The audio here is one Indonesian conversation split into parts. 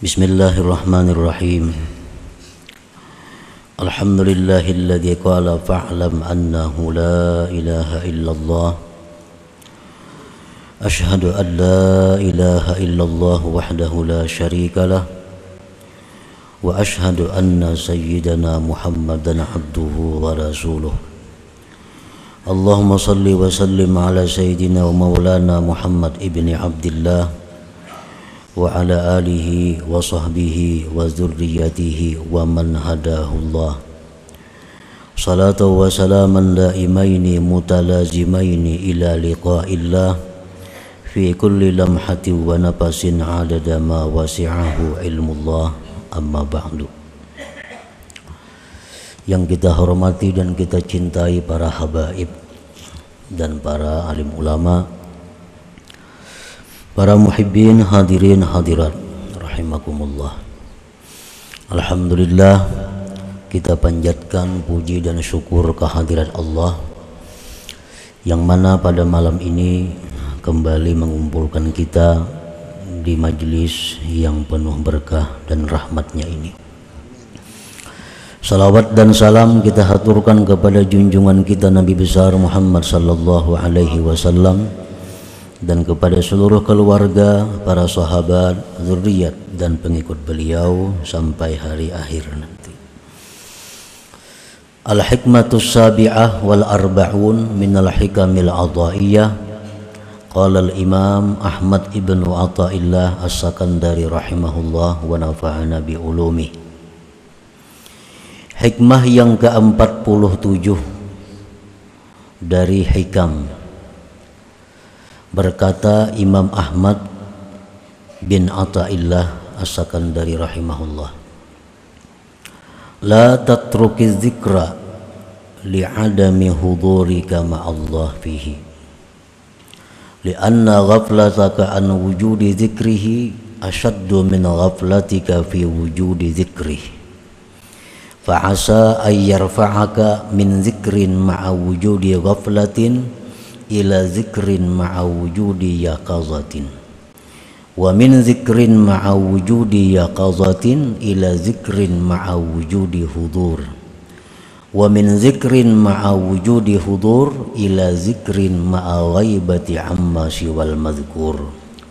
Bismillahirrahmanirrahim. Alhamdulillahilladzi qala fa'lam annahu la ilaha illallah. Ashhadu an la ilaha illallah wahdahu la syarika lah. Wa ashhadu anna sayyidana Muhammadan abduhu wa rasuluh. Allahumma salli wa sallim ala sayyidina wa maulana Muhammad ibni Abdillah wa ala alihi wa sahbihi wa dzurriyyatihi wa man hadahullah. Salatu wa salaman daimaini mutalazimaini ila liqa'illah fi kulli lamhatin wa nafasin adada ma wasi'ahu ilmullah, amma ba'du. Yang kita hormati dan kita cintai para habaib dan para alim ulama, para muhibbin hadirin hadirat rahimakumullah. Alhamdulillah, kita panjatkan puji dan syukur kehadirat Allah yang mana pada malam ini kembali mengumpulkan kita di majlis yang penuh berkah dan rahmatnya ini. Salawat dan salam kita haturkan kepada junjungan kita Nabi besar Muhammad sallallahu alaihi wasallam dan kepada seluruh keluarga, para sahabat, zuriat dan pengikut beliau sampai hari akhir nanti. Al-hikmatus sabi'ah wal arba'un minal hikamil adha'iyah. Qala al-imam Ahmad ibn Athaillah as-Sakandari rahimahullah wa nafa'ana bi ulumi. Hikmah yang ke-47 dari hikam. Berkata Imam Ahmad bin Athaillah as-Sakandari rahimahullah, la tatruki dzikra li'adami hudurika ma'allah fihi li'anna ghaflataka an wujudi dzikrihi ashaddu min ghaflatika fi wujudi dzikrih fa'asa ay yarfa'aka min dzikrin ma'a wujudi ghaflatin ila zikrin ma'a wujudi yaqazatin wa min zikrin ma'a wujudi yaqazatin ila zikrin ma'a wujudi hudur wa min zikrin ma'a wujudi hudur ila zikrin ma'a ghaibati amma siwal madhkur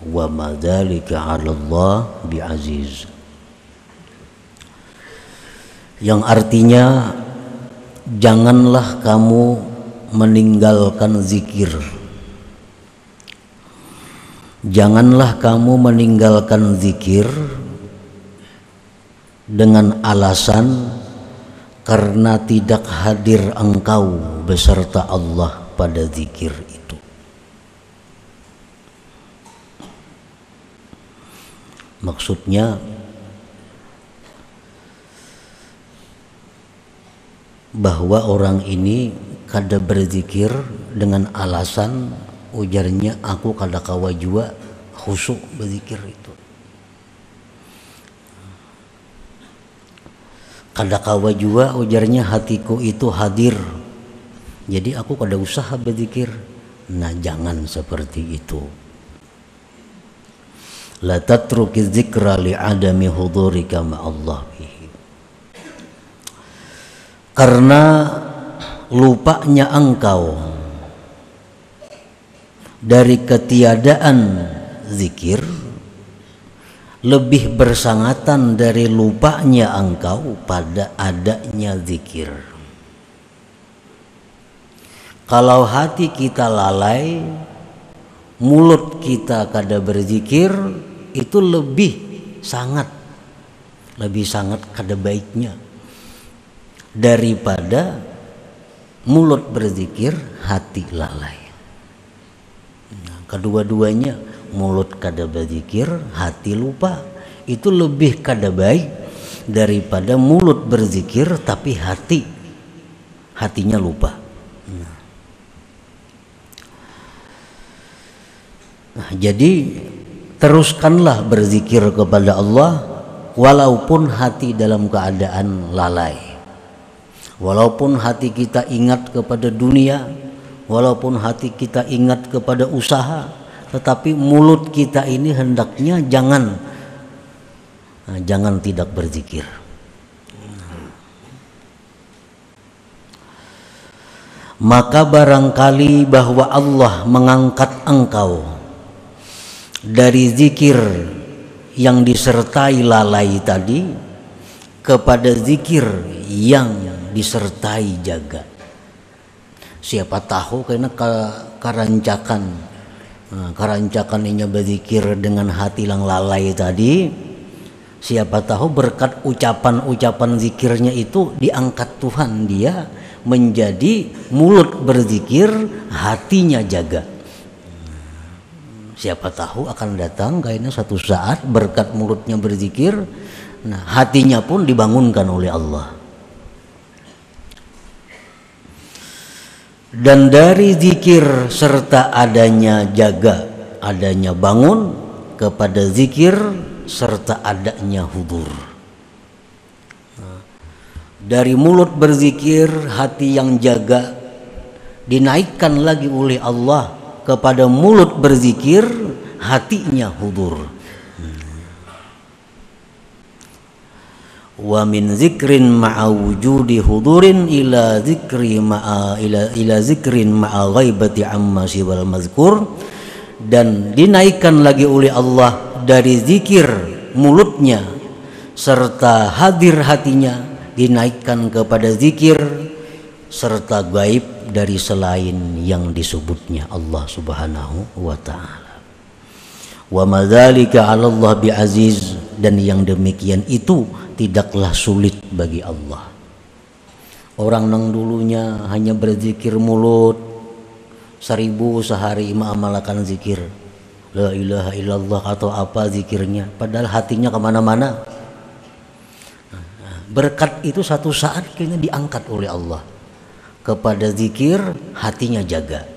wa ma dzalika 'ala Allah bi'aziz. Yang artinya, janganlah kamu meninggalkan zikir. Janganlah kamu meninggalkan zikir dengan alasan karena tidak hadir engkau beserta Allah pada zikir itu. Maksudnya, bahwa orang ini kada berzikir dengan alasan ujarnya aku kada kawa jua khusyuk berzikir itu. Kada kawa jua ujarnya hatiku itu hadir. Jadi aku kada usaha berzikir. Nah, jangan seperti itu. La tatruki dzikra li'adami hudurika ma'allah bihi. Karena lupanya engkau dari ketiadaan zikir lebih bersangatan dari lupanya engkau pada adanya zikir. Kalau hati kita lalai, mulut kita kada berzikir, itu lebih sangat kada baiknya daripada mulut berzikir, hati lalai. Nah, kedua-duanya, mulut kada berzikir, hati lupa, itu lebih kada baik daripada mulut berzikir tapi hatinya lupa. Nah, jadi teruskanlah berzikir kepada Allah walaupun hati dalam keadaan lalai. Walaupun hati kita ingat kepada dunia, walaupun hati kita ingat kepada usaha, tetapi mulut kita ini hendaknya jangan jangan tidak berzikir. Maka barangkali bahwa Allah mengangkat engkau dari zikir yang disertai lalai tadi kepada zikir yang disertai jaga. Siapa tahu karena karancakan ini berzikir dengan hati yang lalai tadi, siapa tahu berkat ucapan-ucapan zikirnya itu diangkat Tuhan dia menjadi mulut berzikir, hatinya jaga. Siapa tahu akan datang kayaknya satu saat berkat mulutnya berzikir, nah hatinya pun dibangunkan oleh Allah. Dan dari zikir serta adanya jaga, adanya bangun kepada zikir serta adanya hudur. Dari mulut berzikir, hati yang jaga dinaikkan lagi oleh Allah kepada mulut berzikir, hatinya hudur. Wa min zikrin ma'a wujudi hudurin ila zikrin ma'a ghaibati amma siwal mazkur. Dan dinaikkan lagi oleh Allah dari zikir mulutnya serta hadir hatinya, dinaikkan kepada zikir serta gaib dari selain yang disebutnya Allah Subhanahu wa ta'ala. Wa madzalika 'ala Allah bi'aziz, dan yang demikian itu tidaklah sulit bagi Allah. Orang nang dulunya hanya berzikir mulut 1000 sehari mengamalkan zikir la ilaha illallah atau apa zikirnya, padahal hatinya kemana-mana. Berkat itu satu saat kayaknya diangkat oleh Allah kepada zikir, hatinya jaga.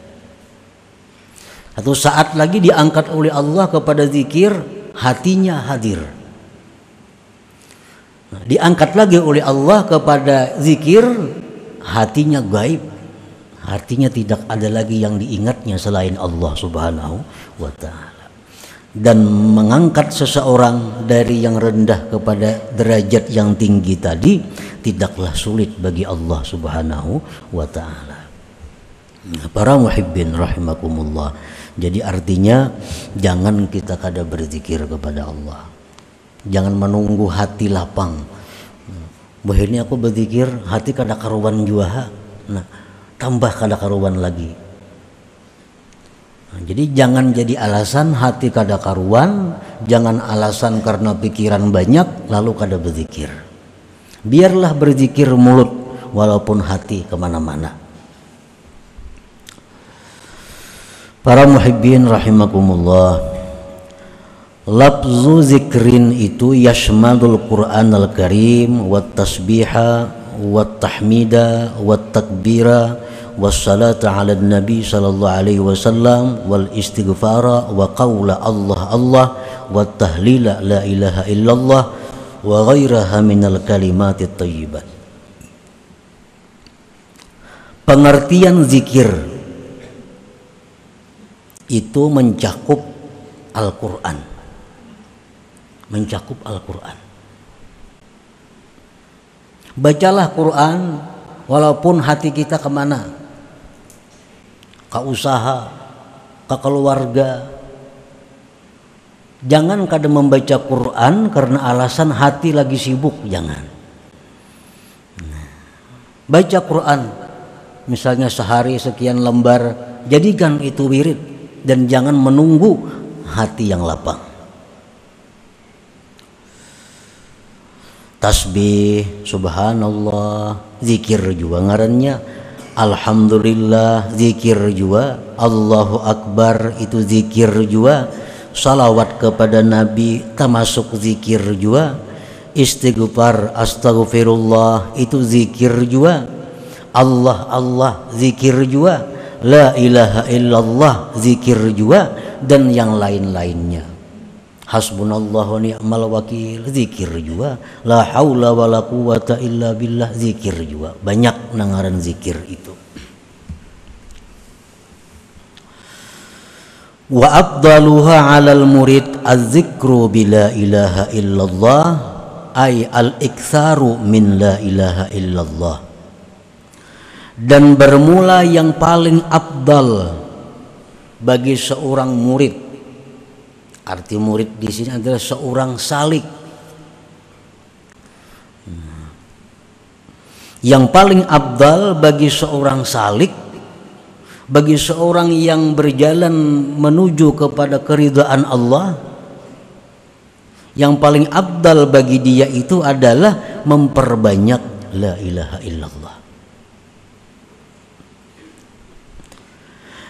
Satu saat lagi diangkat oleh Allah kepada zikir, hatinya hadir. Diangkat lagi oleh Allah kepada zikir, hatinya gaib. Artinya tidak ada lagi yang diingatnya selain Allah Subhanahu wa ta'ala. Dan mengangkat seseorang dari yang rendah kepada derajat yang tinggi tadi tidaklah sulit bagi Allah Subhanahu wa ta'ala. Para muhibbin rahimakumullah. Jadi artinya jangan kita kada berzikir kepada Allah. Jangan menunggu hati lapang. Bah ini aku berzikir, hati kada karuan jua. Nah, tambah kada karuan lagi. Jadi jangan jadi alasan hati kada karuan, jangan alasan karena pikiran banyak lalu kada berzikir. Biarlah berzikir mulut walaupun hati kemana-mana. Para muhibbin rahimakumullah, lafzu zikrin itu yashmadul Qur'an al-Karim wat tasbiha wat tahmida wat takbira wassalatu ala nabi sallallahu alaihi wasallam wal istighfara wa qawla Allah Allah wa tahlila la ilaha illallah wa ghairaha minal kalimatit thayyibat. Pengertian zikir itu mencakup Al-Quran, mencakup Al-Quran. Bacalah Quran walaupun hati kita kemana, ke usaha, ke keluarga. Jangan kadang membaca Quran karena alasan hati lagi sibuk, jangan. Baca Quran misalnya sehari sekian lembar, jadikan itu wirid dan jangan menunggu hati yang lapang. Tasbih, subhanallah, zikir juga ngarannya. Alhamdulillah, zikir juga. Allahu Akbar, itu zikir juga. Salawat kepada Nabi termasuk zikir juga. Istighfar, astaghfirullah, itu zikir juga. Allah Allah, zikir juga. La ilaha illallah, zikir juga. Dan yang lain-lainnya. Hasbunallah wa ni'mal wakil, zikir juga. La haula wa la quwata illa billah, zikir juga. Banyak nangaran zikir itu. Wa afdaluha 'alal murid az-zikru bila ilaha illallah ay al-iktsaru min la ilaha illallah. Dan bermula yang paling afdal bagi seorang murid, arti murid di sini adalah seorang salik. Yang paling afdal bagi seorang salik, bagi seorang yang berjalan menuju kepada keridhaan Allah, yang paling afdal bagi dia itu adalah memperbanyak la ilaha illallah.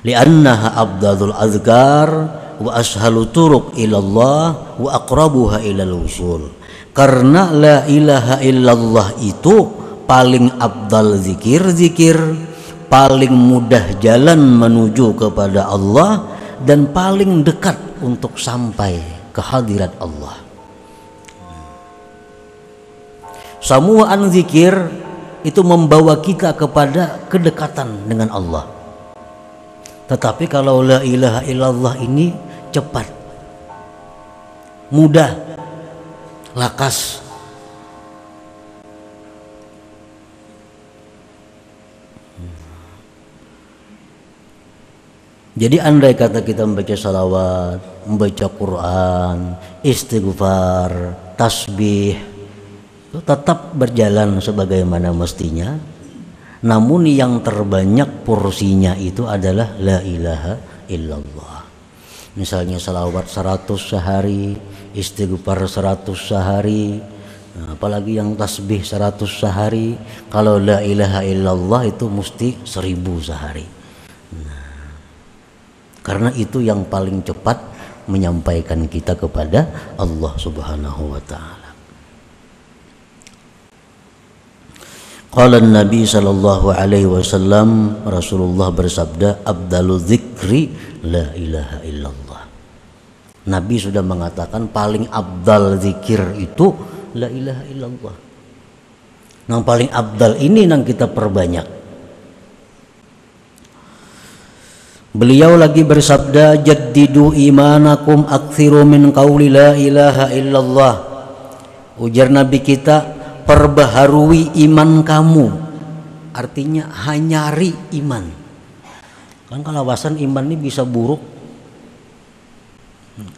Li'annaha afdalul azkar wa ashalu turuq ilallah wa aqrabuha ilal wusul. Karena la ilaha illallah itu paling afdal zikir-zikir, paling mudah jalan menuju kepada Allah, dan paling dekat untuk sampai ke hadirat Allah. Samuan zikir itu membawa kita kepada kedekatan dengan Allah. Tetapi kalau la ilaha illallah ini cepat, mudah, lakas. Jadi andai kata kita membaca salawat, membaca Quran, istighfar, tasbih, itu tetap berjalan sebagaimana mestinya. Namun yang terbanyak porsinya itu adalah la ilaha illallah. Misalnya salawat 100 sehari, istighfar 100 sehari, apalagi yang tasbih 100 sehari. Kalau la ilaha illallah itu mesti 1000 sehari. Karena itu yang paling cepat menyampaikan kita kepada Allah Subhanahu wa taala. Qala Nabi sallallahu alaihi wasallam, Rasulullah bersabda, "Afdalu dzikri la ilaha illallah." Nabi sudah mengatakan paling afdal zikir itu la ilaha illallah. Yang paling afdal ini yang kita perbanyak. Beliau lagi bersabda, "Jaddidu imanakum aktsiru min qauli la ilaha illallah." Ujar Nabi kita, perbaharui iman kamu. Artinya hanyari iman. Kan kalau alasan iman ini bisa buruk.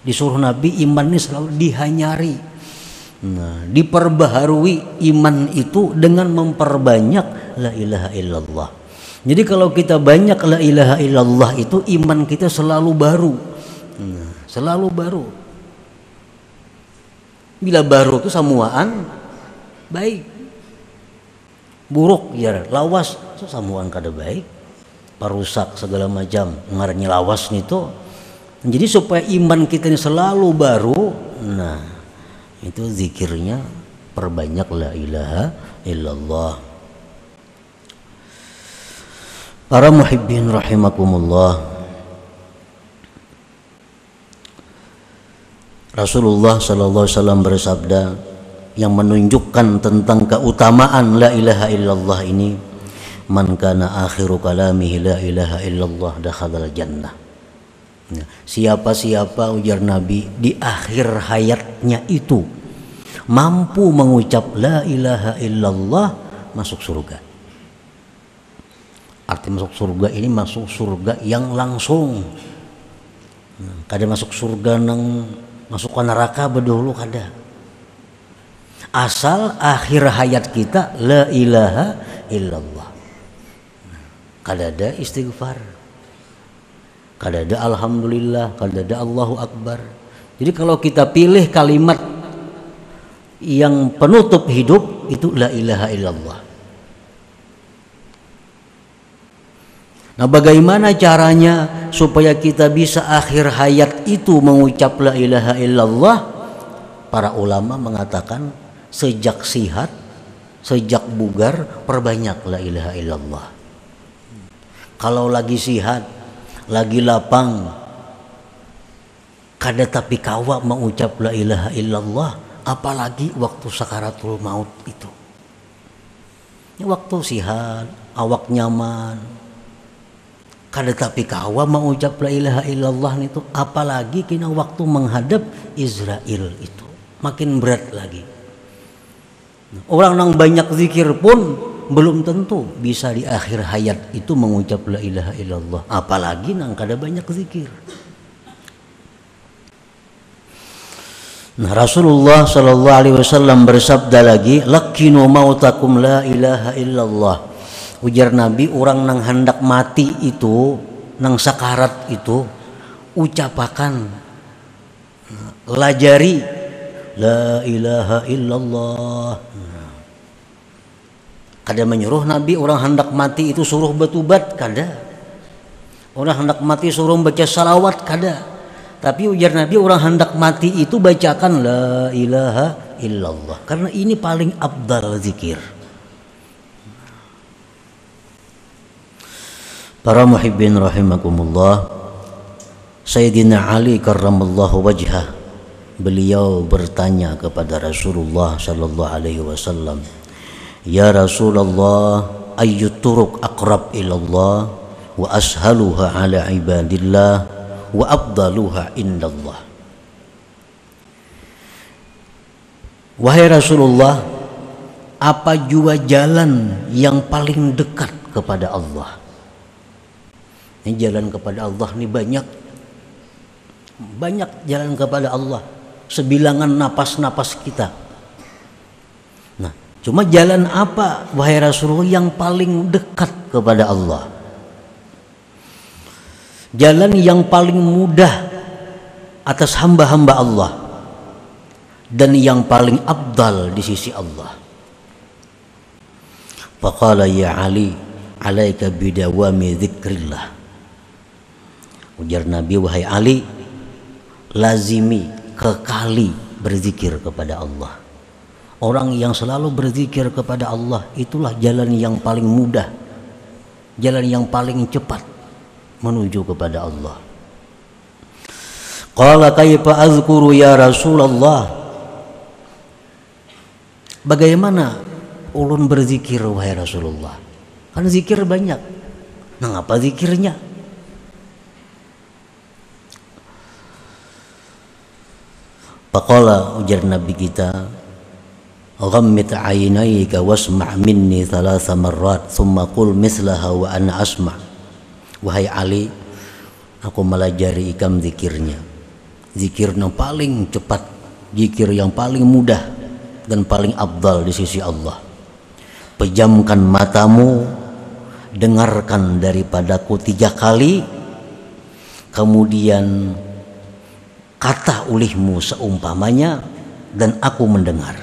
Disuruh Nabi iman ini selalu dihanyari. Nah, diperbaharui iman itu dengan memperbanyak la ilaha illallah. Jadi kalau kita banyak la ilaha illallah itu iman kita selalu baru. Selalu baru. Bila baru itu samuaan baik. Buruk ya lawas itu samuaan kada baik. Parusak segala macam ngarannya lawas itu. Jadi supaya iman kita ini selalu baru, nah itu zikirnya perbanyak la ilaha illallah. Para muhibbin rahimakumullah, Rasulullah sallallahu alaihi wasallam bersabda yang menunjukkan tentang keutamaan la ilaha illallah ini, man kana akhiru kalamihi la ilaha illallah dakhalal jannah. Siapa-siapa, ujar Nabi, di akhir hayatnya itu mampu mengucap la ilaha illallah masuk surga. Arti masuk surga ini masuk surga yang langsung. Kada masuk surga nang masuk ke neraka bedulu kada. Asal akhir hayat kita la ilaha illallah. Kada ada istighfar, kada ada alhamdulillah, kada ada Allahu akbar. Jadi kalau kita pilih kalimat yang penutup hidup itu la ilaha illallah. Nah, bagaimana caranya supaya kita bisa akhir hayat itu mengucap la ilaha illallah? Para ulama mengatakan sejak sihat, sejak bugar perbanyak la ilaha illallah. Kalau lagi sihat, lagi lapang, kada tapi kawa mengucap la ilaha illallah, apalagi waktu sakaratul maut itu. Ini waktu sihat, awak nyaman, Kada tapi kawa mau ucap la ilaha illallah itu, apalagi kena waktu menghadap Israel itu makin berat lagi. Orang yang banyak zikir pun belum tentu bisa di akhir hayat itu mengucap la ilaha illallah, apalagi nang kada banyak zikir. Nah, Rasulullah sallallahu alaihi wasallam bersabda lagi, "Lakinu mautakum la ilaha illallah." Ujar Nabi, orang nang hendak mati itu, nang sakarat itu, ucapakan, lajari la ilaha illallah. Kada menyuruh Nabi orang hendak mati itu suruh bertobat, kada. Orang hendak mati suruh baca salawat, kada. Tapi ujar Nabi, orang hendak mati itu bacakan la ilaha illallah, karena ini paling afdal zikir. Para muhibbin rahimakumullah, Sayyidina Ali karramallahu wajhah, beliau bertanya kepada Rasulullah sallallahu alaihi wasallam, "Ya Rasulullah, ayyut turuq aqrab ilallah wa ashaluha ala ibadillah wa afdaluha indallah." Wahai Rasulullah, apa jua jalan yang paling dekat kepada Allah? Ini jalan kepada Allah ini banyak jalan kepada Allah, sebilangan napas-napas kita. Nah, cuma jalan apa wahai Rasulullah yang paling dekat kepada Allah? Jalan yang paling mudah atas hamba-hamba Allah dan yang paling afdal di sisi Allah. Faqala ya Ali, alaika bidawami dzikrillah. Ujar Nabi, wahai Ali, lazimi, kekali berzikir kepada Allah. Orang yang selalu berzikir kepada Allah, itulah jalan yang paling mudah, jalan yang paling cepat menuju kepada Allah. Qala kaifa azkuru ya Rasulullah? Bagaimana ulun berzikir wahai Rasulullah? Kan zikir banyak. Nah, apa zikirnya? Faqala, ujar Nabi kita, ghammit aynayka wasma' minni thalatha marrat thumma qul mislaha wa ana asma'. Wahai Ali, aku melajari ikam zikirnya, zikir yang paling cepat, zikir yang paling mudah dan paling afdal di sisi Allah. Pejamkan matamu, dengarkan daripadaku 3 kali, kemudian kata ulihmu seumpamanya dan aku mendengar.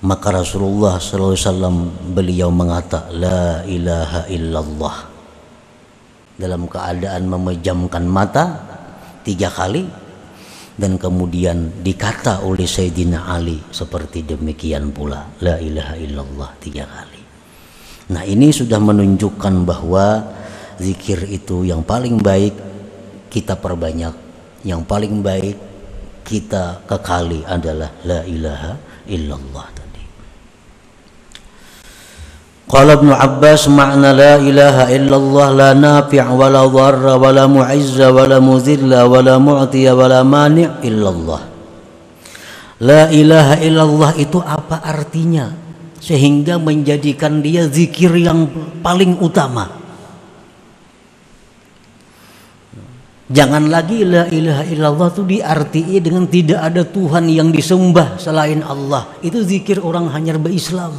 Maka Rasulullah sallallahu alaihi wasallam beliau mengata la ilaha illallah dalam keadaan memejamkan mata 3 kali, dan kemudian dikata oleh Sayyidina Ali seperti demikian pula la ilaha illallah 3 kali. Nah, ini sudah menunjukkan bahwa zikir itu yang paling baik kita perbanyak, yang paling baik kita kekali adalah la ilaha illallah tadi. Qala Ibnu Abbas, makna la ilaha illallah la nafi' wa la dharra wa la mu'izza wa la muzilla wa la mu'tiya wa la mani' illallah. La ilaha illallah itu apa artinya sehingga menjadikan dia zikir yang paling utama? Jangan lagi la ilaha illallah itu diartii dengan tidak ada Tuhan yang disembah selain Allah. Itu zikir orang hanyar berislam.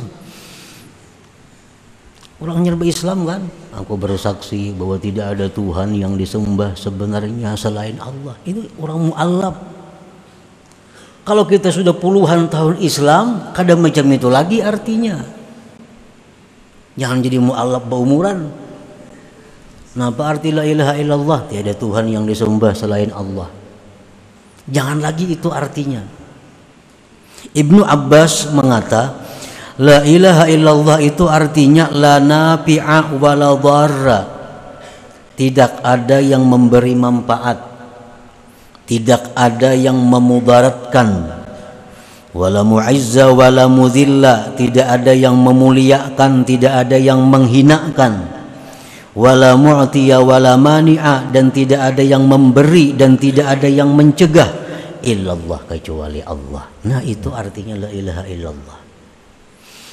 Orang hanyar berislam kan, aku bersaksi bahwa tidak ada Tuhan yang disembah sebenarnya selain Allah. Itu orang mu'allaf. Kalau kita sudah puluhan tahun Islam, kadang macam itu lagi artinya. Jangan jadi mu'allaf berumuran. Nah, apa arti la ilaha illallah? Tiada Tuhan yang disembah selain Allah. Jangan lagi itu artinya. Ibnu Abbas mengata, la ilaha illallah itu artinya la nafi'a wa la dharra. Tidak ada yang memberi manfaat, tidak ada yang memudaratkan. Wala mu'izza wala mudhilla, tidak ada yang memuliakan, tidak ada yang menghinakan. wala mu'tiya wala mani'a, dan tidak ada yang memberi dan tidak ada yang mencegah illallah, kecuali Allah. Nah, itu artinya la ilaha illallah.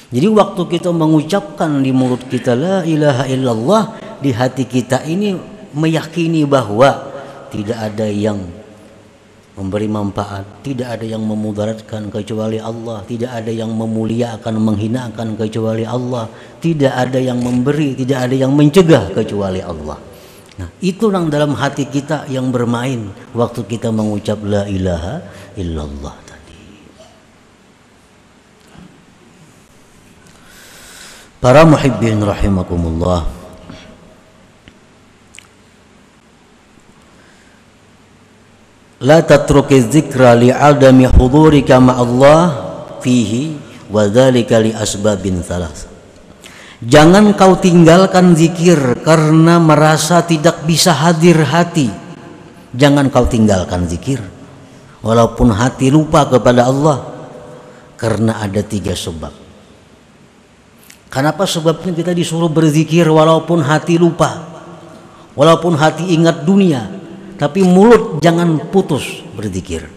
Jadi waktu kita mengucapkan di mulut kita la ilaha illallah, di hati kita ini meyakini bahwa tidak ada yang memberi manfaat, tidak ada yang memudaratkan kecuali Allah, tidak ada yang memuliakan, menghinakan kecuali Allah, tidak ada yang memberi, tidak ada yang mencegah kecuali Allah. Nah, itu yang dalam hati kita yang bermain waktu kita mengucap la ilaha illallah tadi. Para muhibbin rahimakumullah, la tatruki dzikra li'adami hudurika ma'allah fihi wa dzalika li asbabin thalath. Jangan kau tinggalkan zikir karena merasa tidak bisa hadir hati. Jangan kau tinggalkan zikir walaupun hati lupa kepada Allah, karena ada 3 sebab. Kenapa sebabnya kita disuruh berzikir walaupun hati lupa, walaupun hati ingat dunia, tapi mulut jangan putus berzikir.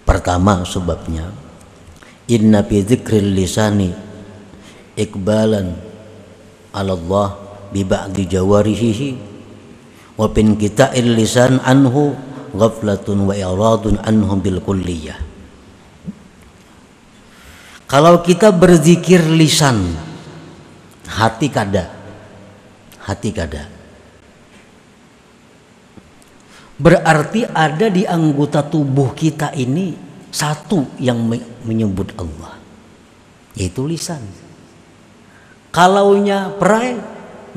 Pertama sebabnya, inna fi dzikril lisani iqbalan 'ala Allah bi ba'di jawarihi wa bin kita'il lisan anhu ghaflatun wa i'radun anhu bil kulliyah. Kalau kita berzikir lisan, hati kada. Berarti ada di anggota tubuh kita ini satu yang menyebut Allah, yaitu lisan. Kalaunya perai,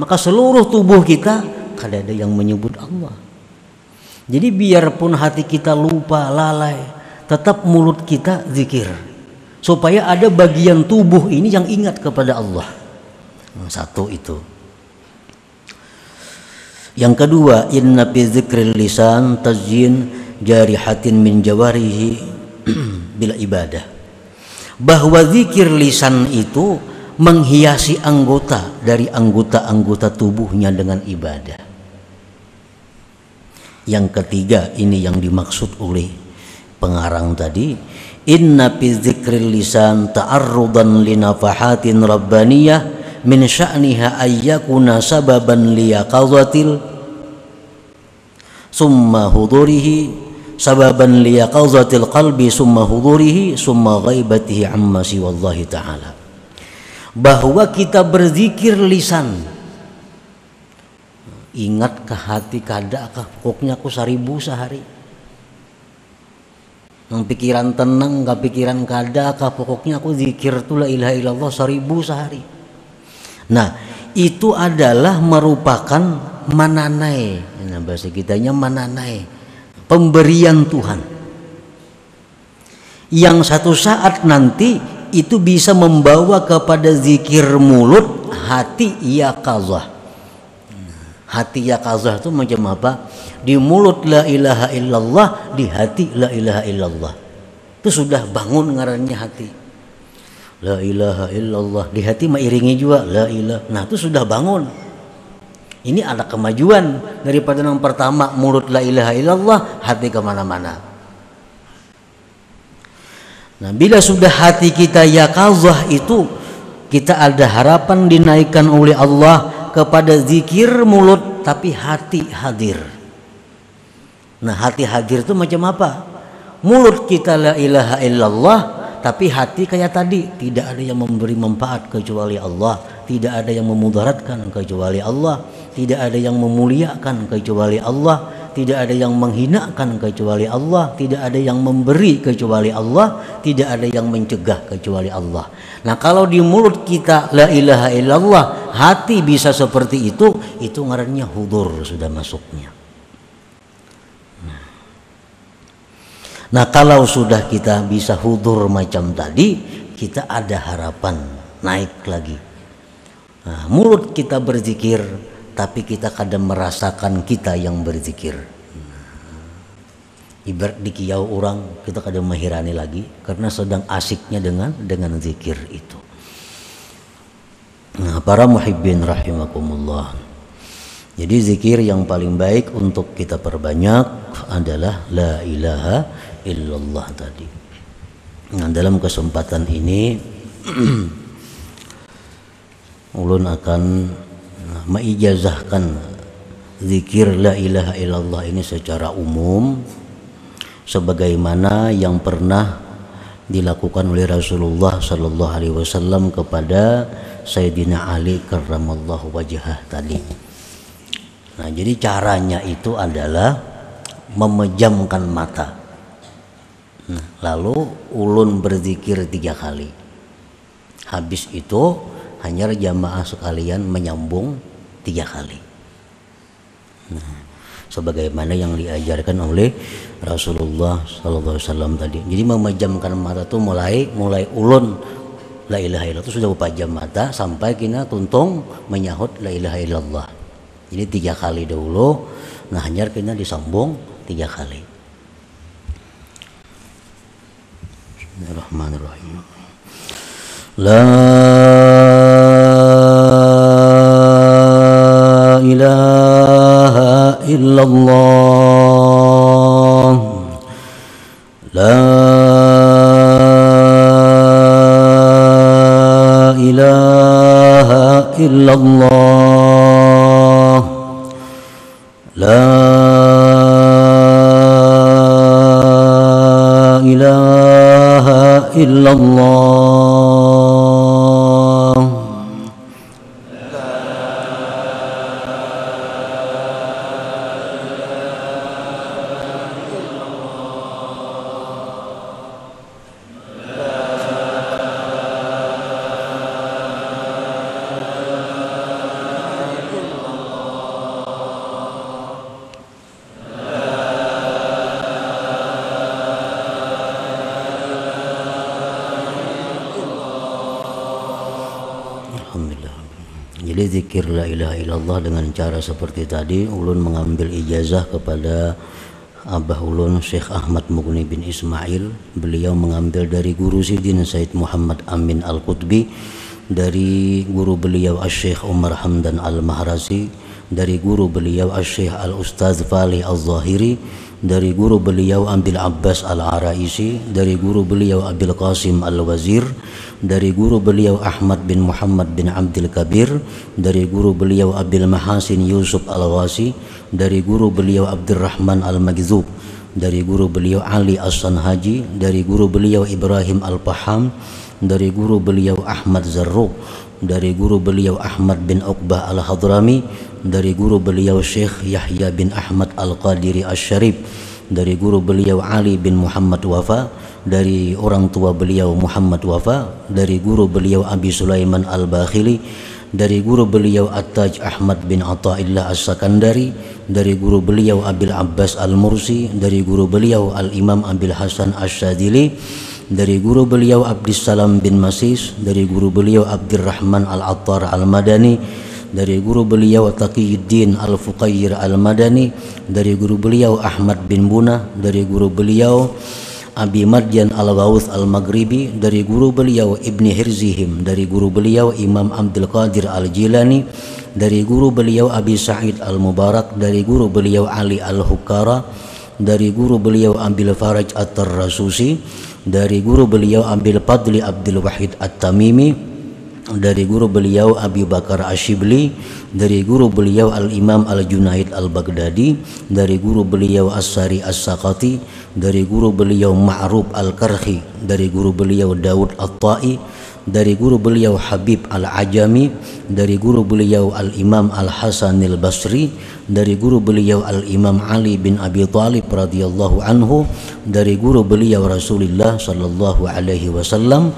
maka seluruh tubuh kita kada ada yang menyebut Allah. Jadi biarpun hati kita lupa, lalai, tetap mulut kita zikir, supaya ada bagian tubuh ini yang ingat kepada Allah. Satu itu. Yang kedua, inna fi dzikril lisan tazyin jarihatin min jawarihi bila ibadah. Bahwa zikir lisan itu menghiasi anggota dari anggota-anggota tubuhnya dengan ibadah. Yang ketiga, ini yang dimaksud oleh pengarang tadi, inna fi dzikril lisan ta'arrudan li nafahatin rabbaniyah min sya'niha ayyakuna sababan liyaqadhatil summa hudurihi sababan liyaqadhatil qalbi summa hudurihi summa ghaibatihi amma siwallahi ta'ala. Bahwa kita berzikir lisan, ingat ke hati kada kah pokoknya aku 1000 sehari, nang pikiran tenang gak pikiran kada kah pokoknya aku zikir tu la ilaha illallah 1000 sehari. Nah, itu adalah merupakan mananai, nah, bahasa kitanya mananai, pemberian Tuhan, yang satu saat nanti itu bisa membawa kepada zikir mulut, hati yaqazah. Hati yaqazah itu macam apa? Di mulut la ilaha illallah, di hati la ilaha illallah. Itu sudah bangun ngarannya hati. La ilaha illallah, di hati mengiringi juga la ilaha. Nah, itu sudah bangun. Ini ada kemajuan daripada yang pertama, mulut la ilaha illallah, hati kemana-mana. Nah, bila sudah hati kita yaqazah, itu kita ada harapan dinaikkan oleh Allah kepada zikir mulut tapi hati hadir. Nah, hati hadir itu macam apa? Mulut kita la ilaha illallah, tapi hati kayak tadi, tidak ada yang memberi manfaat kecuali Allah, tidak ada yang memudaratkan kecuali Allah, tidak ada yang memuliakan kecuali Allah, tidak ada yang menghinakan kecuali Allah, tidak ada yang memberi kecuali Allah, tidak ada yang mencegah kecuali Allah. Nah, kalau di mulut kita la ilaha illallah, hati bisa seperti itu ngarannya hudur, sudah masuknya. Nah, kalau sudah kita bisa hudur macam tadi, kita ada harapan naik lagi. Nah, mulut kita berzikir, tapi kita kadang merasakan kita yang berzikir. Ibarat di kiau orang, kita kadang menghirani lagi karena sedang asiknya dengan zikir itu. Nah, para muhibbin rahimakumullah. Jadi zikir yang paling baik untuk kita perbanyak adalah la ilaha illallah tadi. Nah, dalam kesempatan ini ulun akan meijazahkan zikir la ilaha illallah ini secara umum sebagaimana yang pernah dilakukan oleh Rasulullah sallallahu alaihi wasallam kepada Sayyidina Ali karramallahu wajhah tadi. Nah, jadi caranya itu adalah memejamkan mata. Nah, lalu ulun berzikir 3 kali. Habis itu hanya jamaah sekalian menyambung 3 kali. Nah, sebagaimana yang diajarkan oleh Rasulullah sallallahu alaihi wasallam tadi. Jadi memejamkan mata itu mulai ulun la ilaha illallah itu sudah berpajam mata sampai kina tuntung menyahut la ilaha illallah. Jadi 3 kali dahulu, nah hanya kena disambung 3 kali. Bismillahirrahmanirrahim. La ilaha illallah. La ilaha illallah. La ilaha illallah. Alhamdulillah. Jadi zikir la ilaha illallah dengan cara seperti tadi, ulun mengambil ijazah kepada Abah ulun Syekh Ahmad Mughni bin Ismail. Beliau mengambil dari guru Sidin Said Muhammad Amin Al-Qutbi, dari guru beliau Asy-Syaikh Umar Hamdan Al-Mahrasi, dari guru beliau Asy-Syaikh Al-Ustaz Fali Al-Zahiri, dari guru beliau Abil Abbas Al-Araisi, dari guru beliau Abil Qasim Al-Wazir, dari guru beliau Ahmad bin Muhammad bin Abdul Kabir, dari guru beliau Abil Mahasin Yusuf Al-Ghasi, dari guru beliau Abdurrahman Al-Magzub, dari guru beliau Ali As-Sanhaji, dari guru beliau Ibrahim Al-Paham, dari guru beliau Ahmad Zarruq, dari guru beliau Ahmad bin Uqbah Al-Hadrami, dari guru beliau Syekh Yahya bin Ahmad Al-Qadiri Asy-Syarif, dari guru beliau Ali bin Muhammad Wafa, dari orang tua beliau Muhammad Wafa, dari guru beliau Abi Sulaiman Al-Bakhili, dari guru beliau At-Taj Ahmad bin Athaillah As-Sakandari, dari guru beliau Abil Abbas Al-Mursi, dari guru beliau Al-Imam Abil Hasan Asy-Syadzili, dari guru beliau Abdissalam bin Masis, dari guru beliau Abdurrahman Al-Attar Al-Madani, dari guru beliau Taqiyuddin Al-Fuqayyir Al-Madani, dari guru beliau Ahmad bin Bunah, dari guru beliau Abi Madyan Al-Ghawth Al-Maghribi, dari guru beliau Ibni Hirzihim, dari guru beliau Imam Abdul Qadir Al-Jilani, dari guru beliau Abi Sa'id Al-Mubarak, dari guru beliau Ali Al-Hukkara, dari guru beliau Abil Faraj At-Tarrasusi, dari guru beliau Abil Fadli Abdul Wahid At-Tamimi, dari guru beliau Abi Bakar Asyibli, dari guru beliau Al-Imam Al-Junaid Al-Baghdadi, dari guru beliau As-Sari As-Saqati, dari guru beliau Ma'ruf Al-Karhi, dari guru beliau Daud At-Ta'i, dari guru beliau Habib Al-Ajami, dari guru beliau Al-Imam Al-Hasan Al-Basri, dari guru beliau Al-Imam Ali bin Abi Thalib radhiyallahu anhu, dari guru beliau Rasulullah sallallahu alaihi wasallam,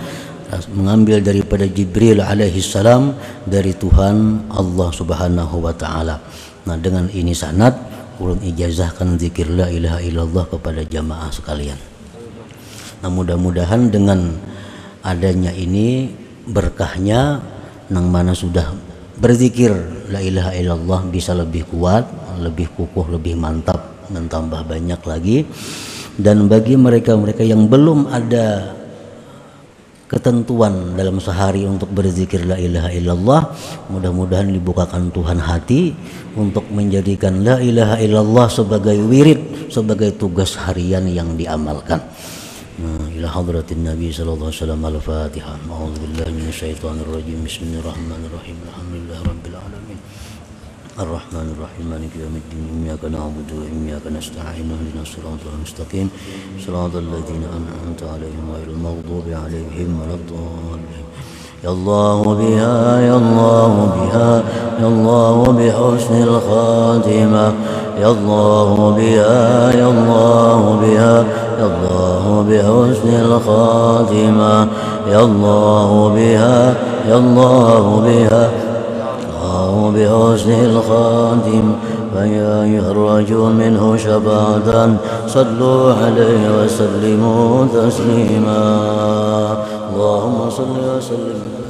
mengambil daripada Jibril alaihi salam, dari Tuhan Allah Subhanahu wa taala. Nah, dengan ini sanad ulun ijazahkan zikir la ilaha illallah kepada jamaah sekalian. Nah, mudah-mudahan dengan adanya ini berkahnya nang mana sudah berzikir la ilaha illallah bisa lebih kuat, lebih kukuh, lebih mantap dan tambah banyak lagi. Dan bagi mereka-mereka yang belum ada ketentuan dalam sehari untuk berzikir la ilaha illallah. Mudah-mudahan dibukakan Tuhan hati untuk menjadikan la ilaha illallah sebagai wirid, sebagai tugas harian yang diamalkan. Ila hadratin Nabi sallallahu alaihi wasallam. Al-Fatihah. A'udzubillahi minasyaitonir rajim. Bismillahirrahmanirrahim. Alhamdulillahirabbil alamin. Ar-Rahmanir Rahim. Maliki yaumiddin. Iyyaka na'budu wa iyyaka nasta'in. Ihdinas siratal mustaqim. Siratal ladzina an'amta 'alaihim ghairil maghdubi 'alaihim waladdallin. Ya Allah biha, ya Allah biha, ya Allah bihusnil khatimah. Ya Allah biha, ya Allah biha, ya Allah bihusnil khatimah. Ya Allah biha, ya Allah biha, بحسن الخاتم. فيا يرجو منه شفاعة صلوا عليه وسلموا تسليما. اللهم صل وسلم